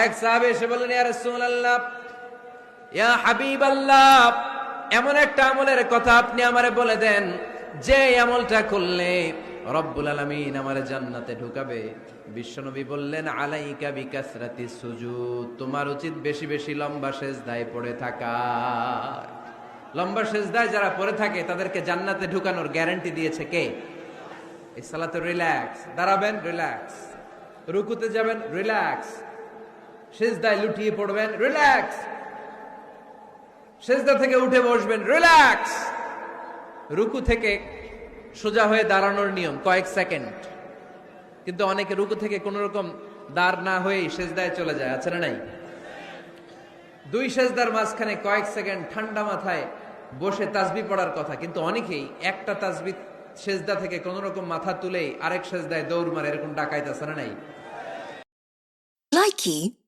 এক সাহাবী এসে বললেন, ইয়া রাসূলুল্লাহ, ইয়া হাবিবাল্লাহ, এমন একটা আমলের কথা আপনি আমারে বলে দেন যে আমলটা করলে রব্বুল আলামিন আমারে জান্নাতে ঢুকাবে। বিশ্বনবী বললেন, আলাইকা বিকাসরাতি সুজুদ, তোমার উচিত বেশি বেশি লম্বা সেজদায় পড়ে থাকা। লম্বা সেজদায় যারা পড়ে থাকে তাদেরকে জান্নাতে ঢুকানোর গ্যারান্টি দিয়েছে কে? এই সালাতে রিল্যাক্স, দাঁড়াবেন রিল্যাক্স, রুকুতে যাবেন রিল্যাক্স, সেজদায় লুটিয়ে পড়বেন রিল্যাক্স, সেজদা থেকে উঠে বসবেন রিল্যাক্স, রুকু থেকে সোজা হয়ে দাঁড়ানোর নিয়ম কয়েক সেকেন্ড, কিন্তু অনেকে রুকু থেকে কোন রকম দাঁড় না হয়েই সেজদায় চলে যায়, আছে না নাই? দুই সেজদার মাঝখানে কয়েক সেকেন্ড ঠান্ডা মাথায় বসে তাসবিহ পড়ার কথা, কিন্তু অনেকেই একটা তাসবিহ সেজদা থেকে কোন রকম মাথা তুলেই আরেক সেজদায় দৌড় মারে, এরকম ডাকাইতে, আছে না নাই? Likey